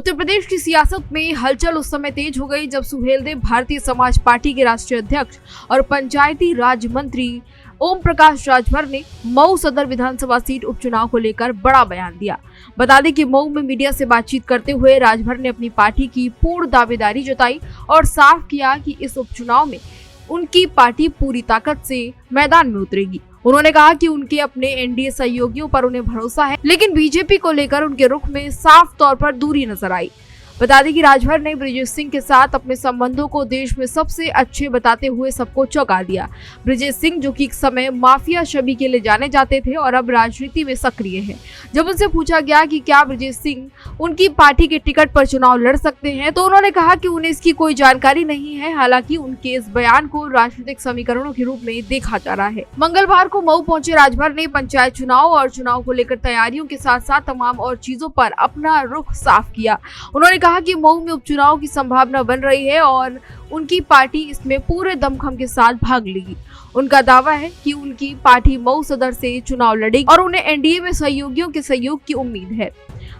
उत्तर प्रदेश की सियासत में हलचल उस समय तेज हो गई जब सुहेलदेव भारतीय समाज पार्टी के राष्ट्रीय अध्यक्ष और पंचायती राज मंत्री ओम प्रकाश राजभर ने मऊ सदर विधानसभा सीट उपचुनाव को लेकर बड़ा बयान दिया। बता दें कि मऊ में मीडिया से बातचीत करते हुए राजभर ने अपनी पार्टी की पूर्ण दावेदारी जताई और साफ किया कि इस उपचुनाव में उनकी पार्टी पूरी ताकत से मैदान में उतरेगी। उन्होंने कहा कि उनके अपने एनडीए सहयोगियों पर उन्हें भरोसा है, लेकिन बीजेपी को लेकर उनके रुख में साफ तौर पर दूरी नजर आई। बता दें कि राजभर ने बृजेश सिंह के साथ अपने संबंधों को देश में सबसे अच्छे बताते हुए सबको चौंका दिया। बृजेश सिंह, जो कि एक समय माफिया छवि के लिए जाने जाते थे और अब राजनीति में सक्रिय हैं, जब उनसे पूछा गया कि क्या बृजेश सिंह उनकी पार्टी के टिकट पर चुनाव लड़ सकते हैं, तो उन्होंने कहा कि उन्हें इसकी कोई जानकारी नहीं है। हालांकि उनके इस बयान को राजनीतिक समीकरणों के रूप में देखा जा रहा है। मंगलवार को मऊ पहुंचे राजभर ने पंचायत चुनाव और चुनाव को लेकर तैयारियों के साथ साथ तमाम और चीजों पर अपना रुख साफ किया। उन्होंने कहा कि मऊ में उपचुनाव की संभावना बन रही है और उनकी पार्टी इसमें पूरे दमखम के साथ भाग लेगी। उनका दावा है कि उनकी पार्टी मऊ सदर से चुनाव लड़ेगी और उन्हें एनडीए में सहयोगियों के सहयोग की उम्मीद है।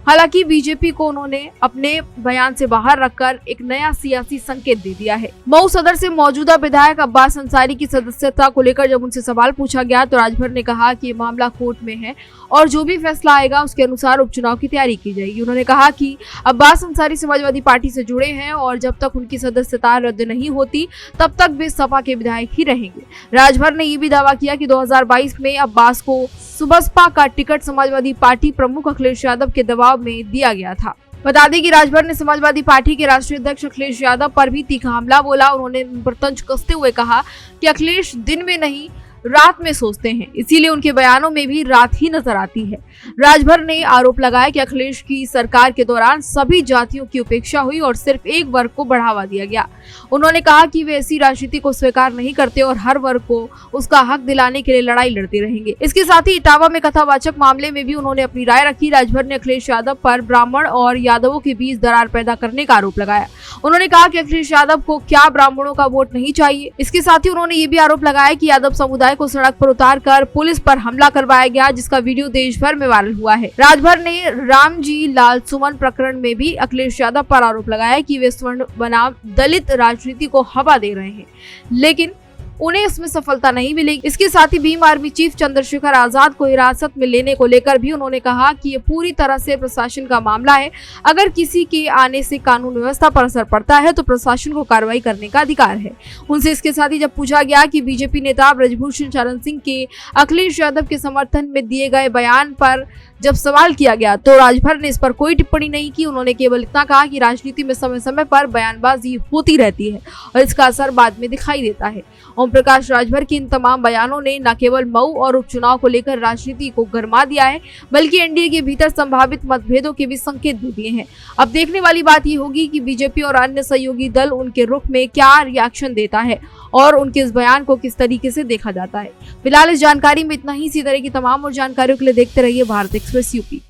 हालांकि बीजेपी को उन्होंने अपने बयान से बाहर रखकर एक नया सियासी संकेत दे दिया है। मऊ सदर से मौजूदा विधायक अब्बास अंसारी की सदस्यता को लेकर जब उनसे सवाल पूछा गया तो राजभर ने कहा कि ये मामला कोर्ट में है और जो भी फैसला आएगा उसके अनुसार उपचुनाव की तैयारी की जाएगी। उन्होंने कहा कि अब्बास अंसारी समाजवादी पार्टी से जुड़े हैं और जब तक उनकी सदस्यता रद्द नहीं होती तब तक वे सपा के विधायक ही रहेंगे। राजभर ने ये भी दावा किया कि 2022 में अब्बास को सुबसपा का टिकट समाजवादी पार्टी प्रमुख अखिलेश यादव के दबाव में दिया गया था। बता दें कि राजभर ने समाजवादी पार्टी के राष्ट्रीय अध्यक्ष अखिलेश यादव पर भी तीखा हमला बोला। उन्होंने उन पर तंज कसते हुए कहा कि अखिलेश दिन में नहीं रात में सोचते हैं, इसीलिए उनके बयानों में भी रात ही नजर आती है। राजभर ने आरोप लगाया कि अखिलेश की सरकार के दौरान सभी जातियों की उपेक्षा हुई और सिर्फ एक वर्ग को बढ़ावा दिया गया। उन्होंने कहा कि वे ऐसी राजनीति को स्वीकार नहीं करते और हर वर्ग को उसका हक दिलाने के लिए लड़ाई लड़ते रहेंगे। इसके साथ ही इटावा में कथावाचक मामले में भी उन्होंने अपनी राय रखी। राजभर ने अखिलेश यादव पर ब्राह्मण और यादवों के बीच दरार पैदा करने का आरोप लगाया। उन्होंने कहा कि अखिलेश यादव को क्या ब्राह्मणों का वोट नहीं चाहिए। इसके साथ ही उन्होंने ये भी आरोप लगाया कि यादव समुदाय को सड़क पर उतारकर पुलिस पर हमला करवाया गया, जिसका वीडियो देश भर में वायरल हुआ है। राजभर ने रामजी लाल सुमन प्रकरण में भी अखिलेश यादव पर आरोप लगाया कि वे स्वर्ण बनाम दलित राजनीति को हवा दे रहे हैं, लेकिन उन्हें इसमें सफलता नहीं मिलेगी। इसके साथ ही भीम आर्मी चीफ चंद्रशेखर आजाद को हिरासत में लेने को लेकर भी उन्होंने कहा कि ये पूरी तरह से प्रशासन का मामला है। अगर किसी के आने से कानून व्यवस्था पर असर पड़ता है तो प्रशासन को कार्रवाई करने का अधिकार है। उनसे इसके साथ ही जब पूछा गया कि बीजेपी नेता ब्रजभूषण शरण सिंह के अखिलेश यादव के समर्थन में दिए गए बयान पर जब सवाल किया गया तो राजभर ने इस पर कोई टिप्पणी नहीं की। उन्होंने केवल इतना कहा कि राजनीति में समय समय पर बयानबाजी होती रहती है और इसका असर बाद में दिखाई देता है। ओम प्रकाश राजभर के इन तमाम बयानों ने न केवल मऊ और उपचुनाव को लेकर राजनीति को गरमा दिया है, बल्कि एनडीए के भीतर संभावित मतभेदों के भी संकेत दे दिए हैं। अब देखने वाली बात ये होगी कि बीजेपी और अन्य सहयोगी दल उनके रुख में क्या रिएक्शन देता है और उनके इस बयान को किस तरीके से देखा जाता है। फिलहाल इस जानकारी में इतना ही। इसी तरह की तमाम और जानकारियों के लिए देखते रहिए भारत एक्सप्रेस यूपी।